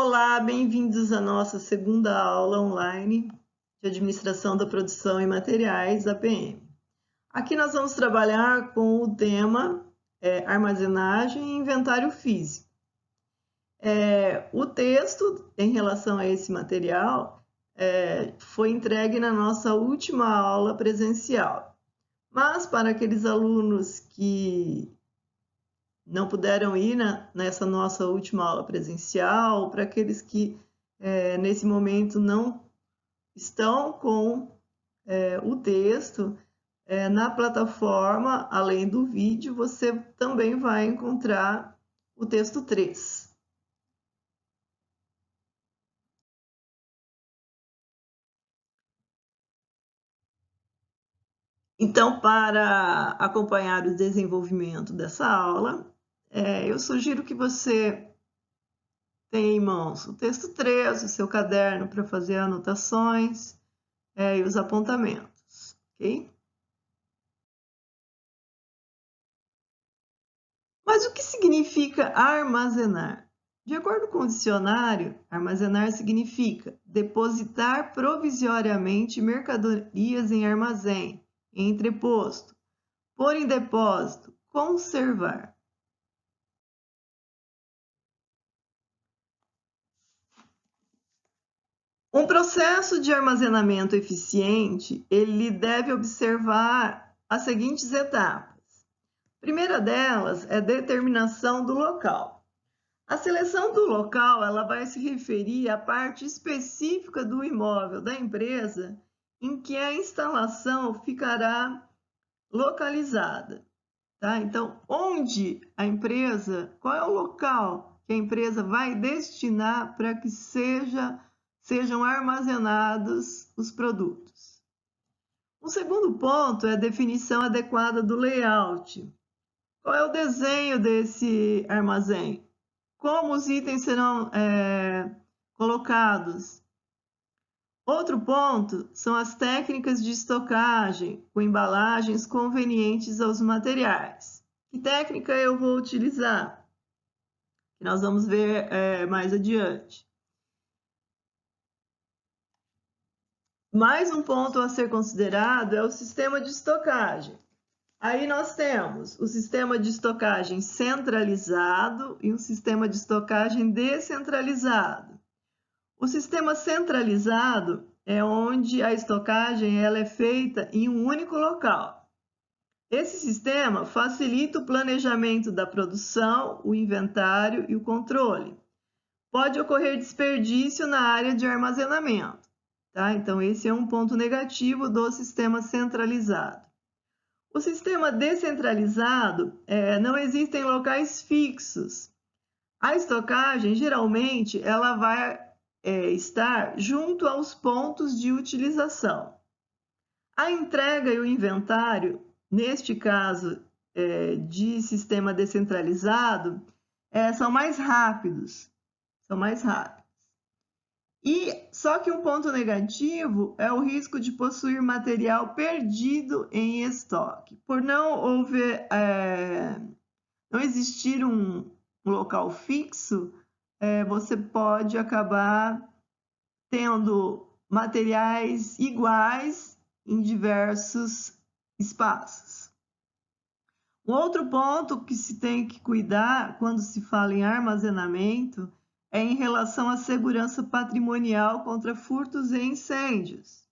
Olá, bem-vindos à nossa segunda aula online de Administração da Produção e Materiais, APM. Aqui nós vamos trabalhar com o tema armazenagem e inventário físico. O texto em relação a esse material foi entregue na nossa última aula presencial, mas para aqueles alunos que não puderam ir nessa nossa última aula presencial, para aqueles que nesse momento não estão com o texto, na plataforma, além do vídeo, você também vai encontrar o texto 3. Então, para acompanhar o desenvolvimento dessa aula, eu sugiro que você tenha em mãos o texto 3, o seu caderno para fazer anotações e os apontamentos, ok? Mas o que significa armazenar? De acordo com o dicionário, armazenar significa depositar provisoriamente mercadorias em armazém, em entreposto, pôr em depósito, conservar. Um processo de armazenamento eficiente, ele deve observar as seguintes etapas. A primeira delas é a determinação do local. A seleção do local, ela vai se referir à parte específica do imóvel da empresa em que a instalação ficará localizada, tá? Então, onde a empresa, qual é o local que a empresa vai destinar para que sejam armazenados os produtos. O segundo ponto é a definição adequada do layout. Qual é o desenho desse armazém? Como os itens serão colocados? Outro ponto são as técnicas de estocagem, com embalagens convenientes aos materiais. Que técnica eu vou utilizar? Que nós vamos ver mais adiante. Mais um ponto a ser considerado é o sistema de estocagem. Aí nós temos o sistema de estocagem centralizado e um sistema de estocagem descentralizado. O sistema centralizado é onde a estocagem ela é feita em um único local. Esse sistema facilita o planejamento da produção, o inventário e o controle. Pode ocorrer desperdício na área de armazenamento, tá? Então, esse é um ponto negativo do sistema centralizado. O sistema descentralizado, não existem locais fixos. A estocagem, geralmente, ela vai estar junto aos pontos de utilização. A entrega e o inventário, neste caso de sistema descentralizado, são mais rápidos. E só que um ponto negativo é o risco de possuir material perdido em estoque. Por não existir um local fixo, você pode acabar tendo materiais iguais em diversos espaços. Um outro ponto que se tem que cuidar quando se fala em armazenamento é em relação à segurança patrimonial contra furtos e incêndios.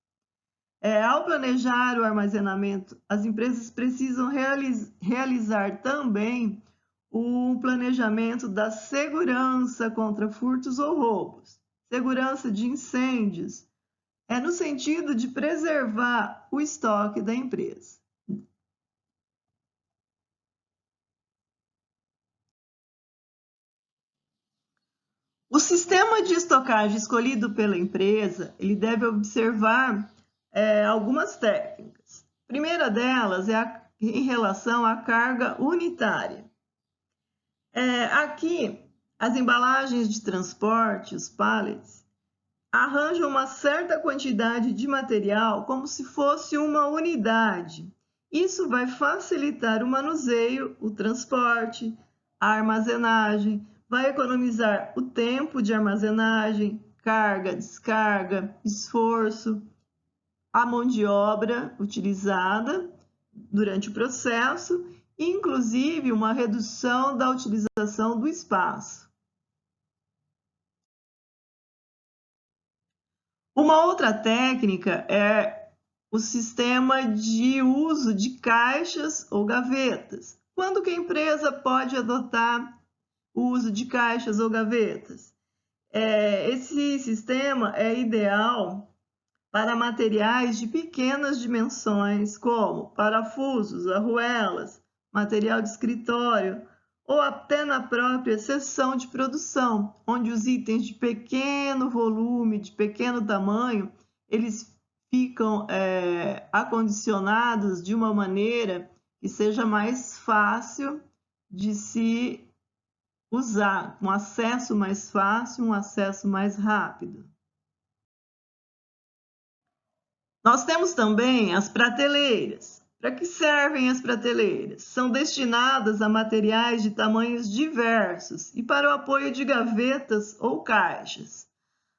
Ao planejar o armazenamento, as empresas precisam realizar também o planejamento da segurança contra furtos ou roubos, segurança de incêndios, no sentido de preservar o estoque da empresa. O sistema de estocagem escolhido pela empresa, ele deve observar algumas técnicas. A primeira delas é em relação à carga unitária. Aqui, as embalagens de transporte, os pallets, arranjam uma certa quantidade de material como se fosse uma unidade. Isso vai facilitar o manuseio, o transporte, a armazenagem, vai economizar o tempo de armazenagem, carga, descarga, esforço, a mão de obra utilizada durante o processo, inclusive uma redução da utilização do espaço. Uma outra técnica é o sistema de uso de caixas ou gavetas. Quando que a empresa pode adotar o uso de caixas ou gavetas? Esse sistema é ideal para materiais de pequenas dimensões, como parafusos, arruelas, material de escritório, ou até na própria seção de produção, onde os itens de pequeno volume, de pequeno tamanho, eles ficam acondicionados de uma maneira que seja mais fácil de se usar, um acesso mais fácil, um acesso mais rápido. Nós temos também as prateleiras. Para que servem as prateleiras? São destinadas a materiais de tamanhos diversos e para o apoio de gavetas ou caixas.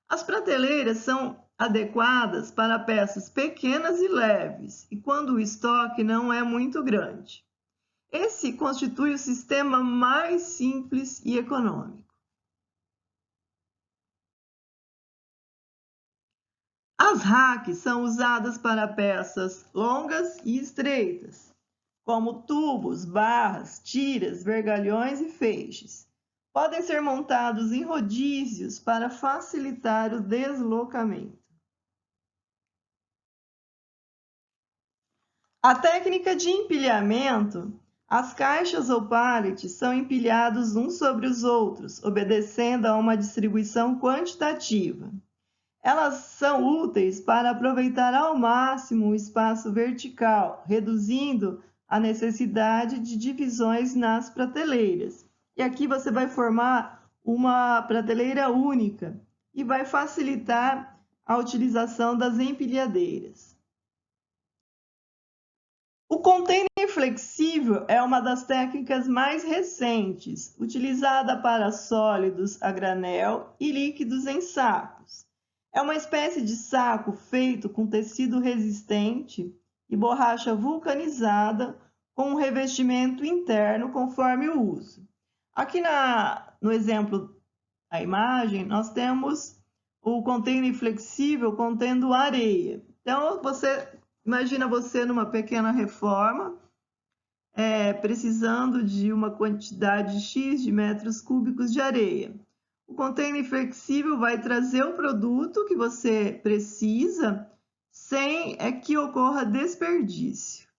As prateleiras são adequadas para peças pequenas e leves e quando o estoque não é muito grande. Esse constitui o sistema mais simples e econômico. As racks são usadas para peças longas e estreitas, como tubos, barras, tiras, vergalhões e feixes. Podem ser montados em rodízios para facilitar o deslocamento. A técnica de empilhamento, as caixas ou pallets são empilhados uns sobre os outros, obedecendo a uma distribuição quantitativa. Elas são úteis para aproveitar ao máximo o espaço vertical, reduzindo a necessidade de divisões nas prateleiras. E aqui você vai formar uma prateleira única e vai facilitar a utilização das empilhadeiras. O container flexível é uma das técnicas mais recentes, utilizada para sólidos a granel e líquidos em sacos. É uma espécie de saco feito com tecido resistente e borracha vulcanizada com um revestimento interno conforme o uso. Aqui no exemplo, a imagem, nós temos o container flexível contendo areia. Então, imagina você numa pequena reforma, precisando de uma quantidade X de metros cúbicos de areia. O container flexível vai trazer o produto que você precisa sem que ocorra desperdício.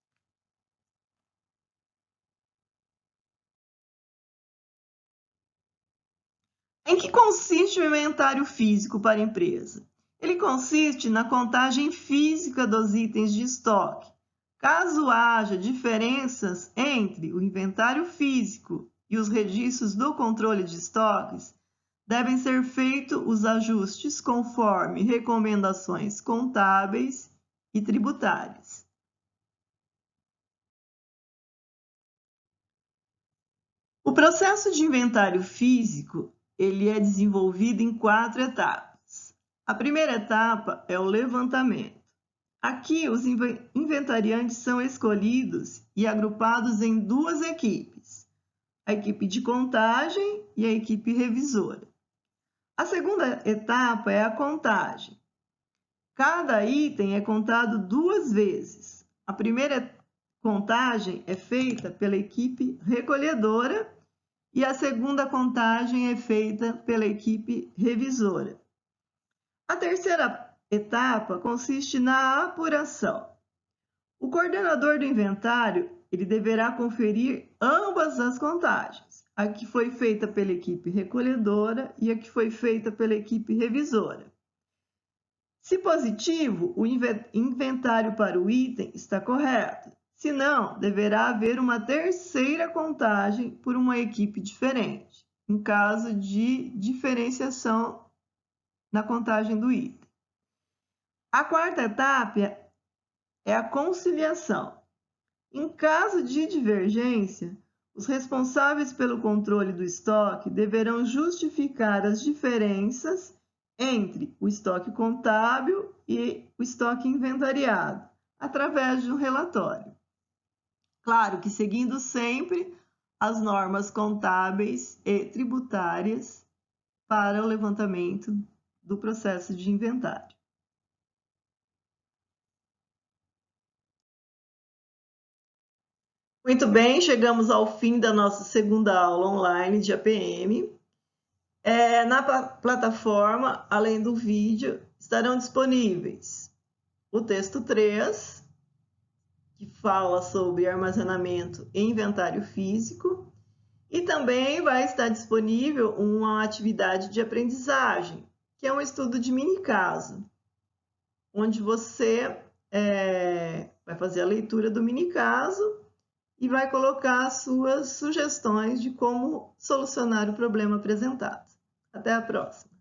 Em que consiste o inventário físico para a empresa? Ele consiste na contagem física dos itens de estoque. Caso haja diferenças entre o inventário físico e os registros do controle de estoques, devem ser feitos os ajustes conforme recomendações contábeis e tributárias. O processo de inventário físico, ele é desenvolvido em 4 etapas. A primeira etapa é o levantamento. Aqui, os inventariantes são escolhidos e agrupados em 2 equipes, a equipe de contagem e a equipe revisora. A segunda etapa é a contagem. Cada item é contado 2 vezes. A primeira contagem é feita pela equipe recolhedora e a segunda contagem é feita pela equipe revisora. A terceira etapa consiste na apuração. O coordenador do inventário, ele deverá conferir ambas as contagens, a que foi feita pela equipe recolhedora e a que foi feita pela equipe revisora. Se positivo, o inventário para o item está correto. Se não, deverá haver uma terceira contagem por uma equipe diferente, em caso de diferenciação na contagem do item. A quarta etapa é a conciliação. Em caso de divergência, Os responsáveis pelo controle do estoque deverão justificar as diferenças entre o estoque contábil e o estoque inventariado, através de um relatório. Claro que seguindo sempre as normas contábeis e tributárias para o levantamento do processo de inventário. Muito bem, chegamos ao fim da nossa segunda aula online de APM. Na plataforma, além do vídeo, estarão disponíveis o texto 3, que fala sobre armazenamento e inventário físico, e também vai estar disponível uma atividade de aprendizagem, que é um estudo de mini caso, onde você vai fazer a leitura do mini caso e vai colocar as suas sugestões de como solucionar o problema apresentado. Até a próxima!